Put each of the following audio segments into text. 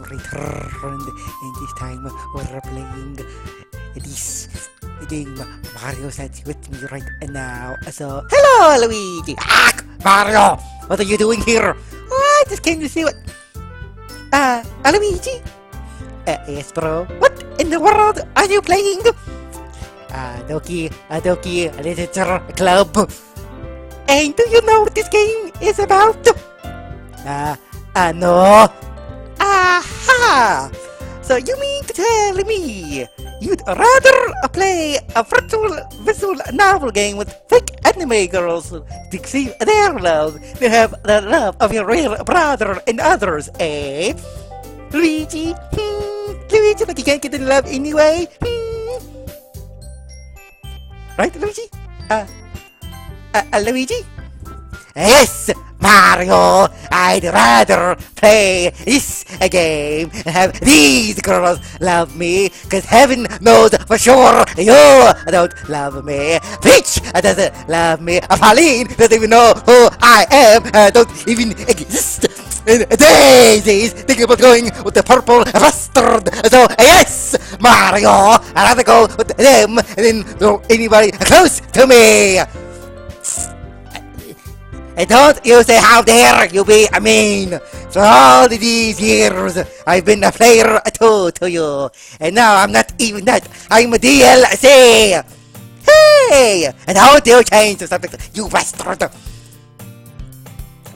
returned, and this time we're playing this game. Mario sits with me right now. So, hello, Luigi. Mario, what are you doing here? Oh, I just came to see what. Luigi. Yes, bro. What in the world are you playing? Doki Literature Club. And do you know what this game is about? No. Aha! So you mean to tell me you'd rather play a virtual visual novel game with fake anime girls to receive their love than have the love of your real brother and others, eh? Luigi? Luigi, but you can't get any love anyway? Right, Luigi? Luigi? Yes, Mario! I'd rather play this game and have these girls love me, cause heaven knows for sure you don't love me. Peach doesn't love me. Pauline doesn't even know who I am. Don't even exist. And Daisy's thinking about going with the purple bastard. So yes, Mario, I'd rather go with them than anybody close to me. And don't you say how dare you be mean. For all these years, I've been a player too to you. And now I'm not even that. I'm a DLC. Hey! And how do you change the subject, you bastard?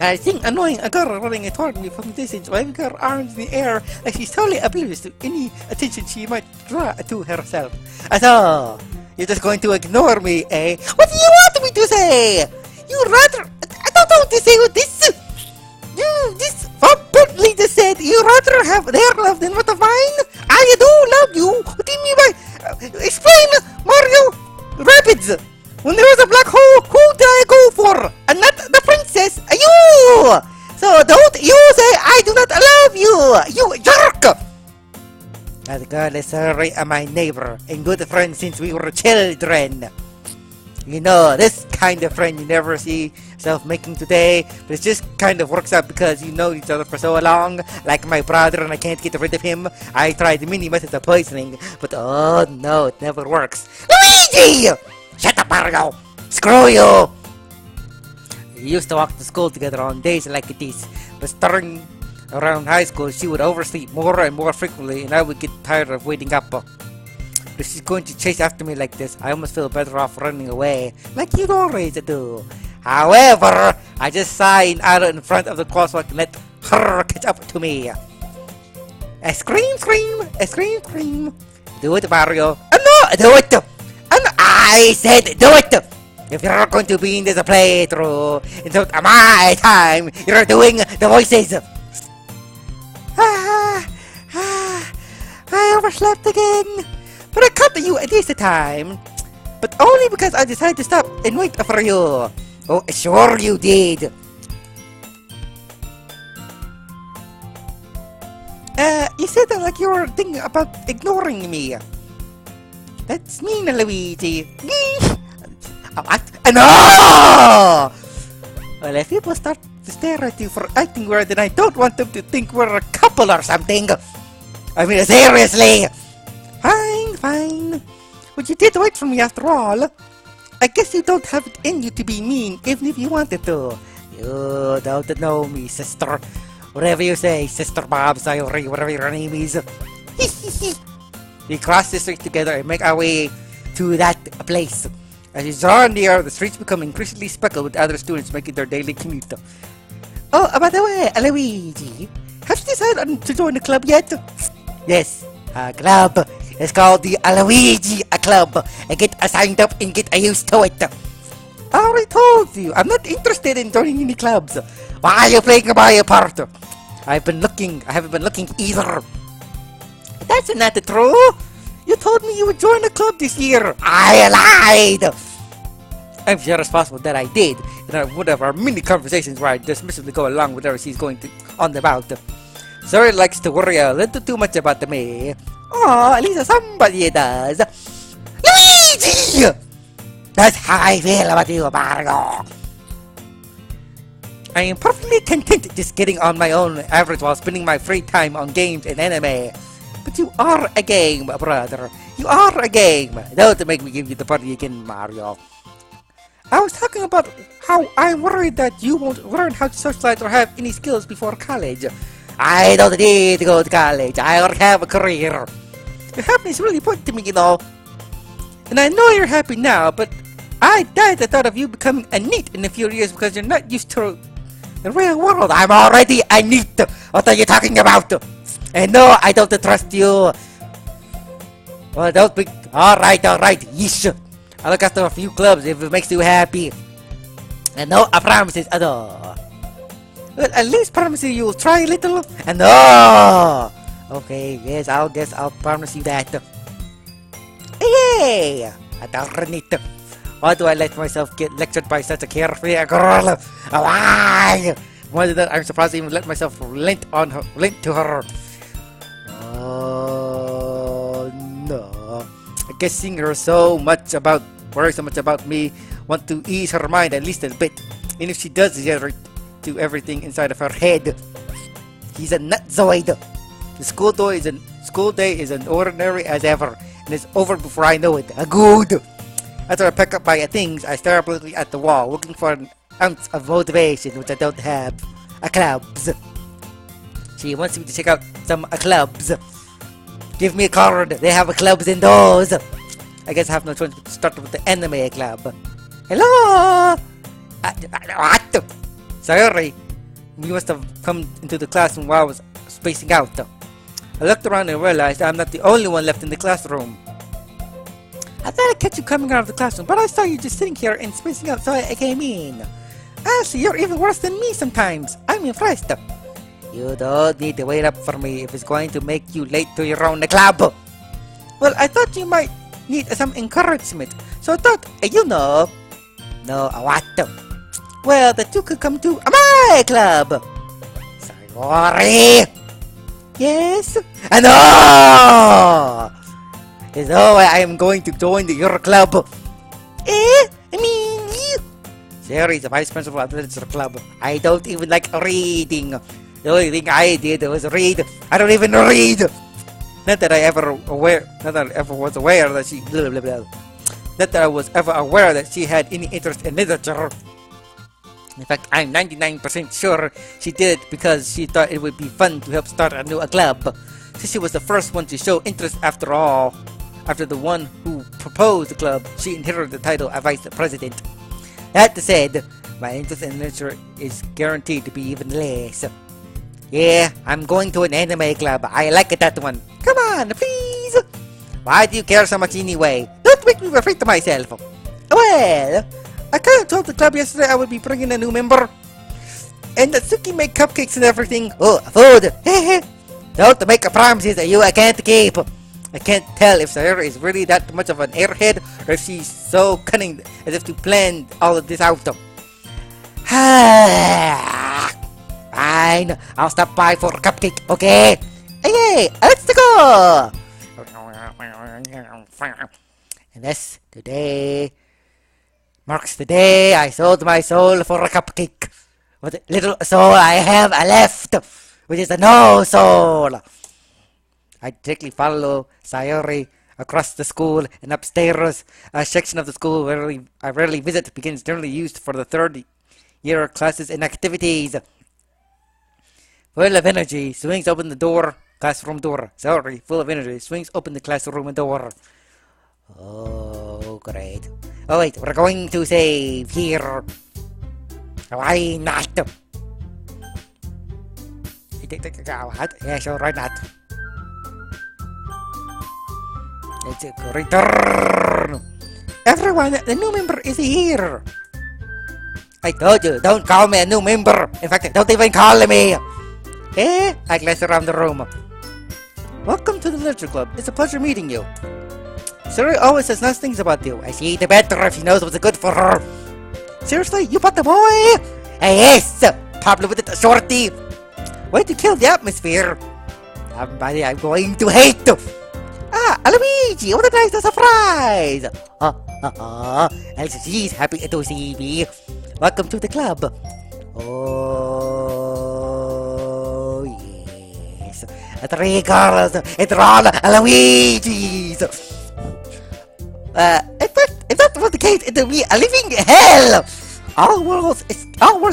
I think annoying a girl running toward me from distance, waving her arms in the air like she's totally oblivious to any attention she might draw to herself. So, you're just going to ignore me, eh? What do you want me to say? You rather... I don't know what to say with this. You just verbally just said you rather have their love than what of mine. I do love you. What do you mean by... explain, Mario. Rapids. When there was a black hole, who did I go for? And not the princess, you! So don't you say I do not love you, you jerk! That girl is sorry, my neighbor and good friend since we were children. You know, this kind of friend you never see yourself making today, but it just kind of works out because you know each other for so long, like my brother and I can't get rid of him. I tried many methods of poisoning, but oh no, it never works. Luigi! Shut up, Mario! Screw you! We used to walk to school together on days like this, but starting around high school, she would oversleep more and more frequently, and I would get tired of waiting up. If she's going to chase after me like this, I almost feel better off running away, like you'd always do. However, I just sign out in front of the crosswalk and let her catch up to me. Scream, scream, scream, scream. Do it, Mario. No, do it! And I said do it! If you're going to be in this playthrough, it's not my time, you're doing the voices! I overslept again! But I caught you at this time! But only because I decided to stop and wait for you! Oh, sure you did! You said that like you were thinking about ignoring me. That's mean, Luigi. What? No! Well, if people start to stare at you for acting weird, then I don't want them to think we're a couple or something. I mean, seriously. Fine, fine. But you did wait for me after all. I guess you don't have it in you to be mean, even if you wanted to. You don't know me, sister. Whatever you say, Sister Bob, Sayori, whatever your name is. We cross the street together and make our way to that place. As we draw near, the streets become increasingly speckled with other students making their daily commute. Oh, by the way, Luigi, have you decided to join the club yet? Yes, a club. It's called the Luigi Club. And get signed up and get used to it. I already told you, I'm not interested in joining any clubs. Why are you playing my part? I haven't been looking either. That's not true. You told me you would join a club this year. I lied. I'm sure responsible that I did. In one of our many conversations where I dismissively go along with whatever she's going on about. Sorry likes to worry a little too much about me. Oh, at least somebody does. Luigi! That's how I feel about you, Mario. I am perfectly content just getting on my own average while spending my free time on games and anime. But you are a game, brother. You are a game. Don't make me give you the party again, Mario. I was talking about how I'm worried that you won't learn how to socialize or have any skills before college. I don't need to go to college. I already have a career. Your happiness really important to me, you know. And I know you're happy now, but I died at the thought of you becoming a NEET in a few years because you're not used to the real world. I'm already a NEET. What are you talking about? And no, I don't trust you. Well, don't be... Alright, yeesh. I'll look after a few clubs if it makes you happy. And no, I promise it. No. Well, at least promise you will try a little. And no. Okay, yes, I'll promise you that. Yay! Darn it. Why do I let myself get lectured by such a carefree girl? Why? More than that, I'm surprised I even let myself lent to her. Oh no. I guess seeing her worry so much about me, want to ease her mind at least a bit. And if she does to everything inside of her head. She's a nutzoid. The school day is an ordinary as ever, and it's over before I know it. Good. After I pack up my things, I stare blankly at the wall, looking for an ounce of motivation, which I don't have. Clubs. She wants me to check out some clubs. Give me a card. They have clubs indoors. I guess I have no choice but to start with the anime club. Hello? What? Sorry. You must have come into the classroom while I was spacing out. I looked around and realized I'm not the only one left in the classroom. I thought I'd catch you coming out of the classroom, but I saw you just sitting here and spacing out, so I came in. Actually, you're even worse than me sometimes. I'm impressed. You don't need to wait up for me if it's going to make you late to your own club. Well, I thought you might need some encouragement, so I thought, No, what? Well, the two could come to my club. Sorry. Yes? No! There's no way I am going to join your club. Sherry is the vice principal of the club. I don't even like reading. The only thing I did was read. I don't even read. Not that I was aware that she blah blah blah. Not that I was ever aware that she had any interest in literature. In fact, I'm 99% sure she did it because she thought it would be fun to help start a new club. Since she was the first one to show interest after all. After the one who proposed the club, she inherited the title of vice president. That said, my interest in literature is guaranteed to be even less. Yeah, I'm going to an anime club. I like that one. Come on, please. Why do you care so much anyway? Don't make me repeat to myself. Well, I kind of told the club yesterday I would be bringing a new member. And that Suki make cupcakes and everything. Oh, food. Don't make promises that I can't keep. I can't tell if Sayori is really that much of an airhead or if she's so cunning as if to plan all of this out. Fine, I'll stop by for a cupcake, okay? Hey, let's go! And this today marks the day I sold my soul for a cupcake. What little soul I have left, which is a no soul. I directly follow Sayori across the school and upstairs. A section of the school where I rarely visit begins generally used for the third year classes and activities. Full of energy, swings open the door, classroom door. Sorry, full of energy, swings open the classroom door. Oh, great. Oh wait, we're going to save here. Why not? Yeah, sure, why not? Let's return. Everyone, the new member is here. I told you, don't call me a new member. In fact, don't even call me. I glance around the room. Welcome to the literature club. It's a pleasure meeting you. Suri always says nice things about you. I see the better if she knows what's good for her. Seriously, you bought the boy? Yes, probably with it, shorty. Way to kill the atmosphere. Somebody I'm going to hate. Luigi, what a nice surprise! Alex, she's happy to see me. Welcome to the club. Oh, yes. Three girls, it's all Luigi's. If that was the case, it would be a living hell. All worlds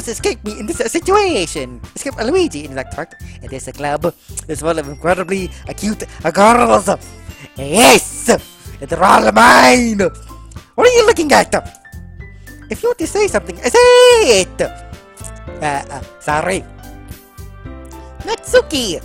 escape me in this situation. Escape Luigi, in fact. It is a club. It's full of incredibly cute girls. Yes, it's all mine. What are you looking at? If you want to say something, say it. Sorry. Natsuki.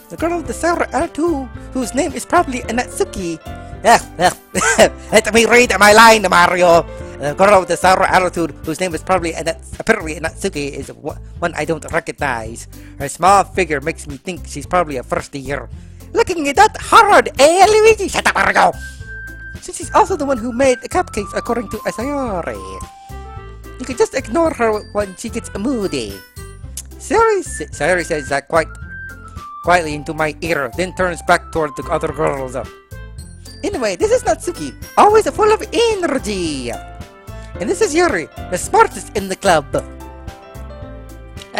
The girl with the sour attitude, whose name is probably Natsuki. Let me read my line, Mario. The girl with the sour attitude, whose name is probably apparently Natsuki, is one I don't recognize. Her small figure makes me think she's probably a first year. Looking at that hard, Luigi? Shut up, Mario. Since she's also the one who made the cupcakes, according to Sayori. You can just ignore her when she gets moody. Sayori says that quietly into my ear, then turns back toward the other girls. Anyway, this is Natsuki, always full of energy. And this is Yuri, the smartest in the club.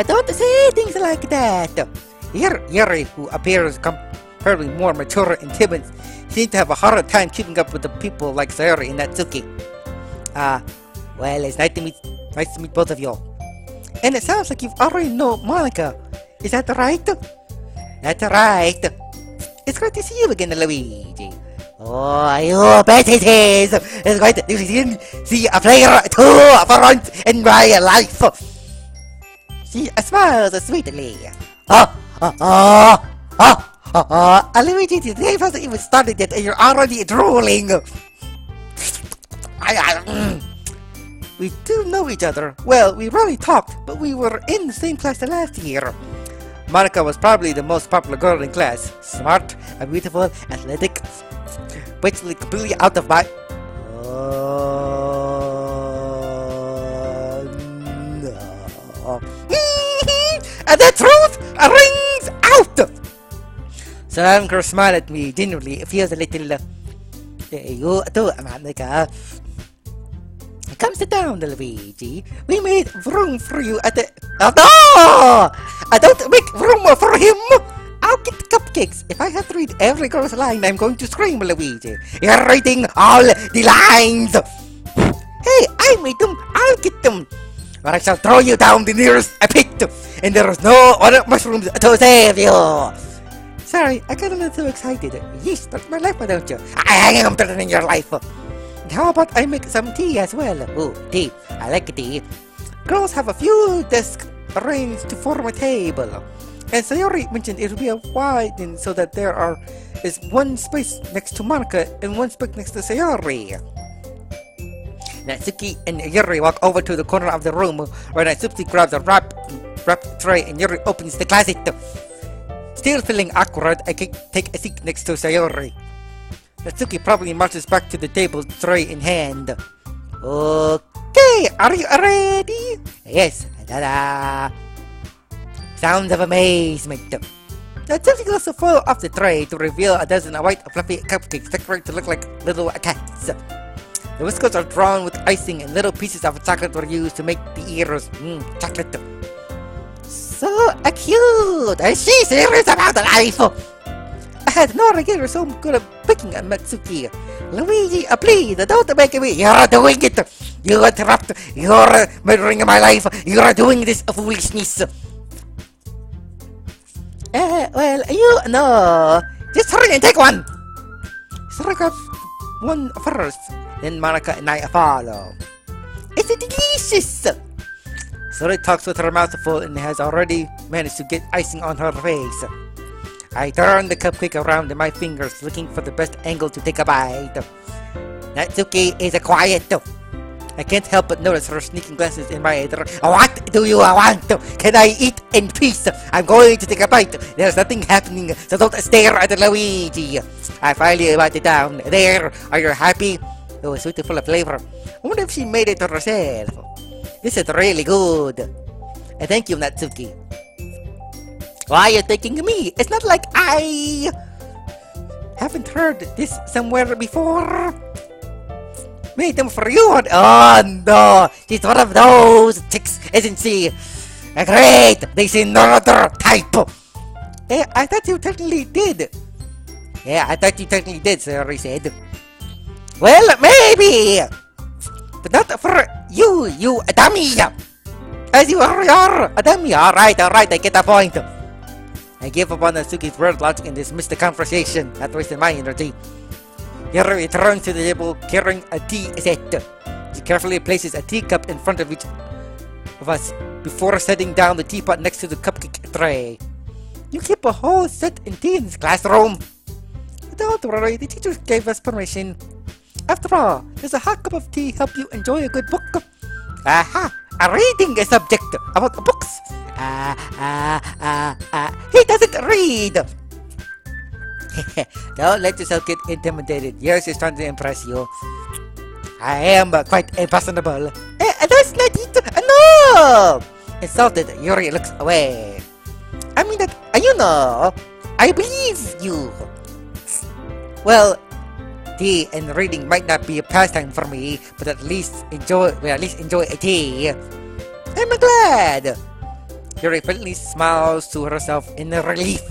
Don't say things like that. Yuri, who appears comparatively more mature and timid, seems to have a harder time keeping up with the people like Sayori and Natsuki. Well, it's nice to meet both of you. And it sounds like you've already know Monica. Is that right? That's right. It's great to see you again, Luigi. Oh, you bet it is. It's great to see a player too front in my life. She smiles sweetly. Luigi, the day hasn't even started yet and you're already drooling. We do know each other. Well, we rarely talked, but we were in the same class last year. Monica was probably the most popular girl in class. Smart, beautiful, athletic, basically completely out of my... no. And the truth rings out! Some girl smiled at me genuinely. It feels a little... you too, Monica. Come sit down, Luigi. We made room for you at the... Oh, no! I don't make room for him! I'll get cupcakes. If I have to read every girl's line, I'm going to scream, Luigi. You're reading all the lines! Hey, I made them. I'll get them. Or I shall throw you down the nearest pit. And there is no other mushrooms to save you. Sorry, I got a little too excited. You start my life, why don't you? I am threatening your life. How about I make some tea as well? Oh, tea. I like tea. Girls have a few desks arranged to form a table. And Sayori mentioned it will be a wide so that there is one space next to Monica and one space next to Sayori. Natsuki and Yuri walk over to the corner of the room where Natsuki grabs a wrap tray and Yuri opens the closet. Still feeling awkward, I take a seat next to Sayori. Natsuki probably marches back to the table, tray in hand. Okay, are you ready? Yes. Ta-da! Sounds of amazement. Natsuki also fell off the tray to reveal a dozen white fluffy cupcakes decorated to look like little cats. The whiskers are drawn with icing and little pieces of chocolate were used to make the ears. Chocolate. So cute! Is she serious about life? I had no idea you're so good at picking at Natsuki. Luigi, please, don't make me. You're doing it. You interrupt. You're murdering my life. You're doing this foolishness. Well, you know. Just hurry and take one. Strike up one first. Then Monica and I follow. It's delicious. Suri talks with her mouth full and has already managed to get icing on her face. I turn the cupcake around in my fingers, looking for the best angle to take a bite. Natsuki is quiet. I can't help but notice her sneaking glances in my ear. What do you want? Can I eat in peace? I'm going to take a bite. There's nothing happening, so don't stare at Luigi. I finally bite it down. There, are you happy? Oh, it's sweet and full of flavor. I wonder if she made it herself. This is really good. Thank you, Natsuki. Why are you thanking me? It's not like I haven't heard this somewhere before. Made them for you. Oh no, she's one of those chicks, isn't she? Great, they see another type. Hey, I thought you technically did. Yeah, I thought you technically did, sir, he said. Well, maybe, but not for you, you dummy. As you are a dummy. Alright, I get the point. I gave up on Natsuki's word logic and dismissed the conversation, not wasting my energy. Yuri returns to the table carrying a tea set. She carefully places a teacup in front of each of us before setting down the teapot next to the cupcake tray. You keep a whole set in tea in this classroom. Don't worry, the teachers gave us permission. After all, does a hot cup of tea help you enjoy a good book? Aha! A reading a subject about books. He doesn't read. Don't let yourself get intimidated. Yours is trying to impress you. I am quite impersonable. That's not it. No! Insulted, Yuri looks away. I mean that, you know, I believe you. Well, tea and reading might not be a pastime for me, but at least enjoy a tea. I'm glad. Yuri faintly smiles to herself in relief.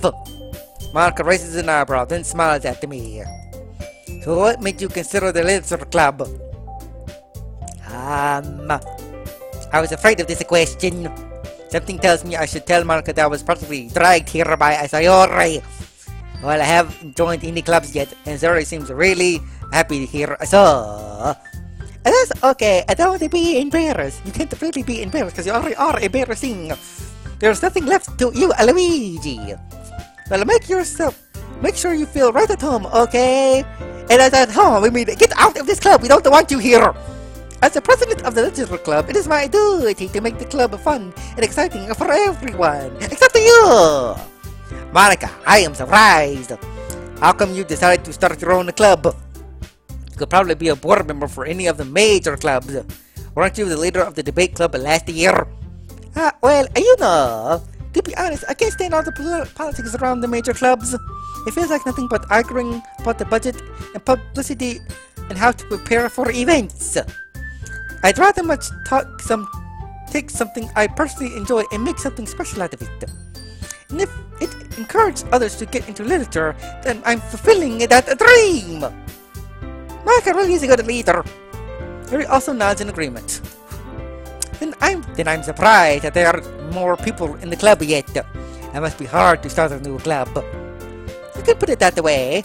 Mark raises an eyebrow, then smiles at me. So what made you consider the literature club? I was afraid of this question. Something tells me I should tell Mark that I was practically dragged here by a Sayori. Well, I haven't joined any clubs yet, and Sayori seems really happy here, so... That's okay, I don't want to be embarrassed. You can't really be embarrassed because you already are embarrassing. There's nothing left to you, Luigi. Well, make sure you feel right at home, okay? And as at home, we mean get out of this club, we don't want you here. As the president of the literature club, it is my duty to make the club fun and exciting for everyone, except you. Monica, I am surprised. How come you decided to start your own club? You could probably be a board member for any of the major clubs. Weren't you the leader of the debate club last year? Well, you know, to be honest, I can't stand all the politics around the major clubs. It feels like nothing but arguing about the budget and publicity and how to prepare for events. I'd rather much take something I personally enjoy and make something special out of it. And if it encourages others to get into literature, then I'm fulfilling that dream. Mark really is a good leader. Harry also nods in agreement. Then I'm surprised that there are more people in the club yet. It must be hard to start a new club. You can put it that way.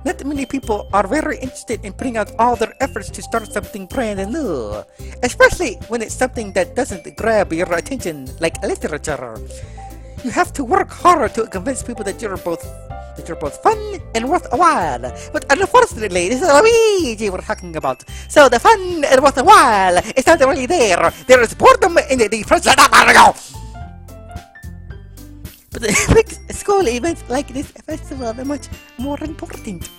Not many people are very interested in putting out all their efforts to start something brand new, especially when it's something that doesn't grab your attention like literature. You have to work hard to convince people that you're both fun and worth a while. But unfortunately, this is Luigi we're talking about. So the fun and worth a while is not really there. There is boredom in the depression. But it makes school events like this festival much more important.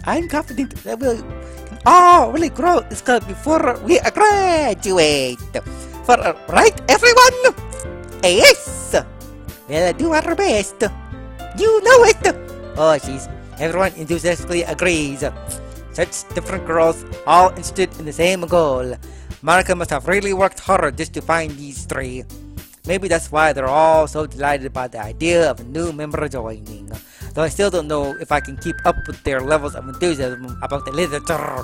I'm confident that we'll all really grow this club before we graduate. Right, everyone? Yes! We'll do our best. You know it! Oh, jeez. Everyone enthusiastically agrees. Such different girls, all interested in the same goal. Marika must have really worked hard just to find these three. Maybe that's why they're all so delighted about the idea of a new member joining. Though I still don't know if I can keep up with their levels of enthusiasm about the literature.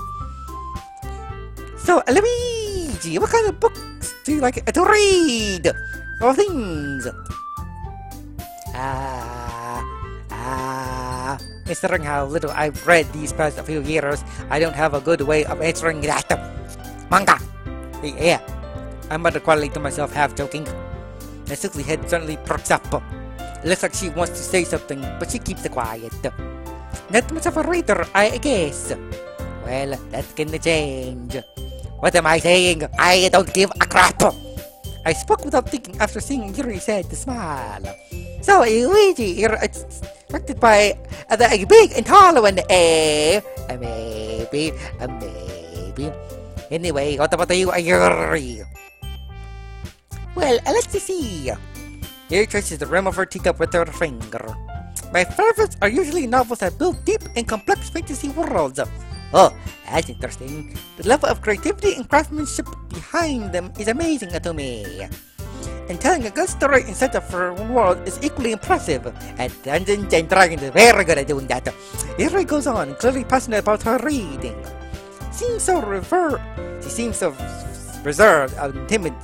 So, Luigi, what kind of books do you like to read? Or things? Considering how little I've read these past few years, I don't have a good way of answering that. Manga! Yeah, I muttered quietly to myself, half joking. Natsuki's head suddenly perks up. It looks like she wants to say something, but she keeps it quiet. Not much of a reader, I guess. Well, that can change. What am I saying? I don't give a crap! I spoke without thinking after seeing Yuri's head smile. So, Luigi, you're attracted by the big and tall one, eh? Maybe. Anyway, what about you, Yuri? Well, let's see. Yuri traces the rim of her teacup with her finger. My favorites are usually novels that build deep and complex fantasy worlds. Oh, that's interesting. The level of creativity and craftsmanship behind them is amazing to me. And telling a good story inside of a world is equally impressive. And Dungeons and Dragons is very good at doing that. Yuri goes on, clearly passionate about her reading. She seems so reserved and timid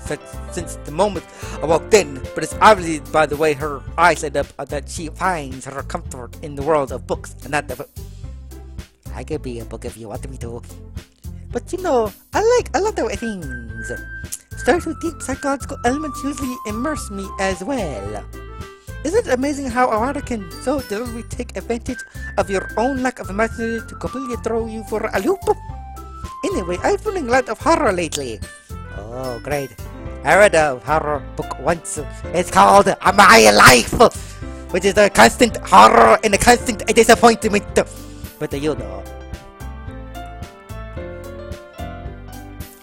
since the moment I walked in, but it's obviously by the way her eyes light up that she finds her comfort in the world of books and not the... I could be a book if you want me to. But you know, I like a lot of things. Stories with deep psychological elements usually immerse me as well. Isn't it amazing how a writer can so deliberately take advantage of your own lack of imagination to completely throw you for a loop? Anyway, I've been reading a lot of horror lately. Oh, great. I read a horror book once. It's called My Life, which is a constant horror and a constant disappointment. But you know,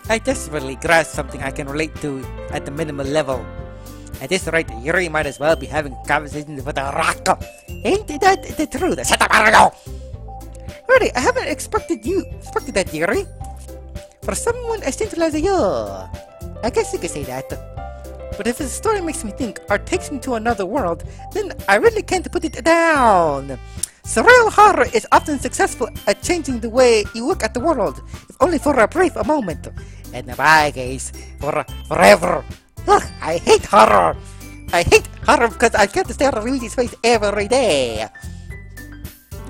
I desperately grasp something I can relate to at the minimal level. At this rate, Yuri might as well be having conversations with a rock. Ain't that the truth? Shut up, Argo! Really, I haven't expected that, Yuri. For someone as simple as you, I guess you could say that. But if the story makes me think or takes me to another world, then I really can't put it down. Surreal horror is often successful at changing the way you look at the world, if only for a brief moment. And in my case, forever. Ugh, I hate horror. I hate horror because I get to stare at Luigi's face every day.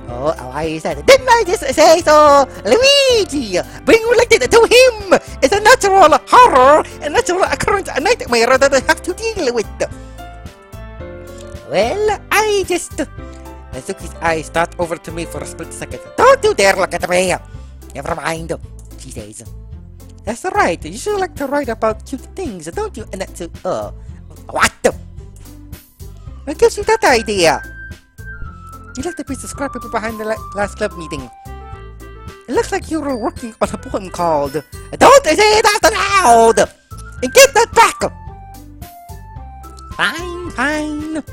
Oh, why is that? Didn't I just say so? Luigi, being related to him is a natural horror, a natural occurrence, a nightmare that I have to deal with. Well, I just... Natsuki's eyes start over to me for a split second. Don't you dare look at me! Never mind, she says. That's right, you should like to write about cute things, don't you? And that's... what? What gives you that idea? You left a piece of scrap paper behind the last club meeting. It looks like you were working on a poem called Don't Say That Loud! And get that back! Fine.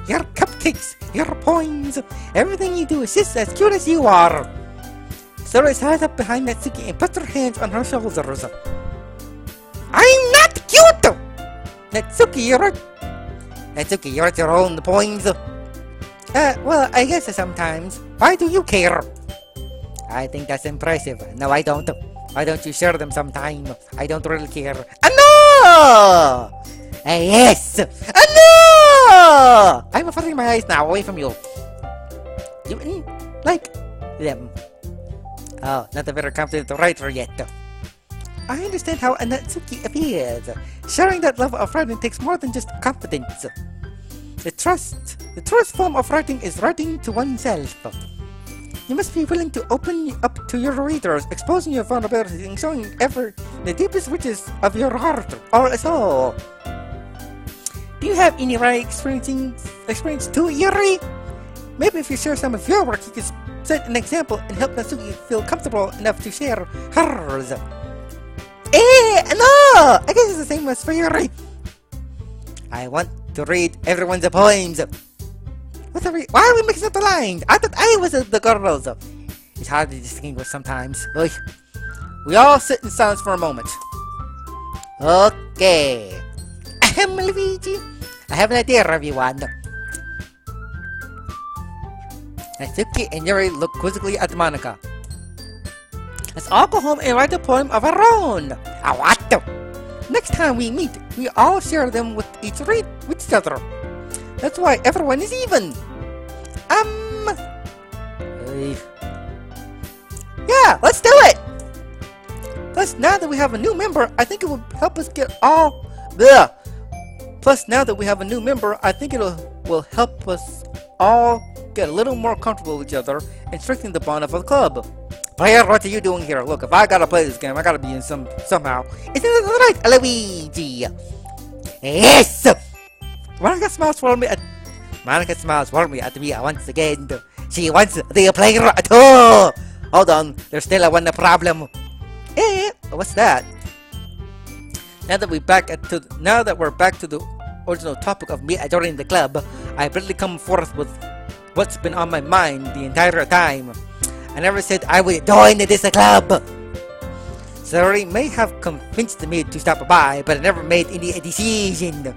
Your cupcakes, your poems, everything you do is just as cute as you are. Sora sat up behind Natsuki and put her hands on her shoulders. I'm not cute! Natsuki, you write your own poems. Well, I guess sometimes. Why do you care? I think that's impressive. No, I don't. Why don't you share them sometime? I don't really care. No! Yes! No! I'm averting my eyes now, away from you. You like them. Oh, not a very competent writer yet. I understand how Natsuki appears. Sharing that level of writing takes more than just confidence. The truest form of writing is writing to oneself. You must be willing to open up to your readers, exposing your vulnerabilities and showing the deepest riches of your heart or soul. Do you have any writing experience too, Yuri? Maybe if you share some of your work, you can set an example and help Natsuki feel comfortable enough to share hers. No! I guess it's the same as for Yuri. I want to read everyone's poems. Why are we mixing up the lines? I thought I was the girls. It's hard to distinguish sometimes. We all sit in silence for a moment. Okay. Ahem, Luigi. I have an idea, everyone. Natsuki and Yuri look quizzically at Monica. Let's all go home and write a poem of our own. What? Next time we meet, we all share them with each other. That's why everyone is even. Yeah, let's do it. Plus, now that we have a new member, I think it will help us get all. Bleh. Plus, now that we have a new member, I think will help us all get a little more comfortable with each other and strengthen the bond of the club. Player, what are you doing here? Look, if I gotta play this game, I gotta be in somehow. Isn't that right, Luigi? Yes! Monica smiles warmly at me once again. She wants the player too! Hold on, there's still one problem. What's that? Now that we're back to the original topic of me joining the club, I barely come forth with what's been on my mind the entire time. I never said I would join this club. Sorry, may have convinced me to stop by, but I never made any decision.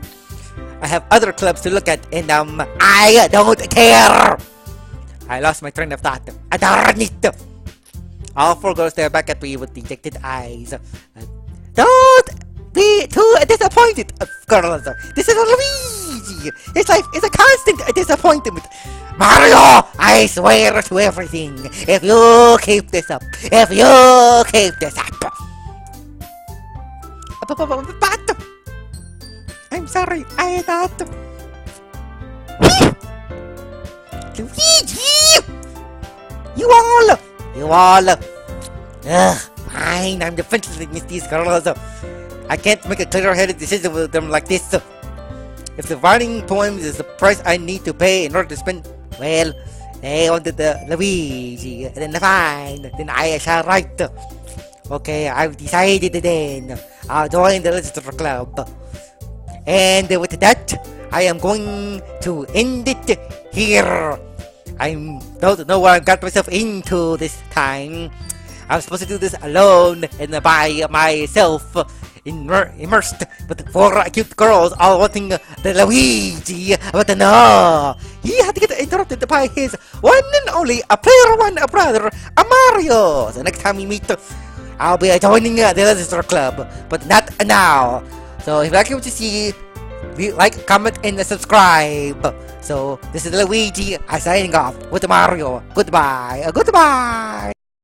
I have other clubs to look at, and I don't care. I lost my train of thought. Darn it! All four girls stare back at me with dejected eyes. Don't be too disappointed, girls. This is Luigi. His life is a constant disappointment. Mario, I swear to everything. If you keep this up, But I'm sorry, I thought. Luigi! You all! Ugh, fine, I'm defenseless against these girls. I can't make a clear-headed decision with them like this. If the writing poems is the price I need to pay in order to spend, well, they wanted the Luigi, then fine, then I shall write. Okay, I've decided then. I'll join the Legislature Club. And with that, I am going to end it here. I don't know what I got myself into this time. I was supposed to do this alone and by myself, immersed with four cute girls all wanting the Luigi, but no, he had to get interrupted by his one and only a player one brother, Mario. So next time we meet, I'll be joining the Legislature Club, but not now. So if you like what you see, like, comment, and subscribe. So this is Luigi signing off with Mario. Goodbye.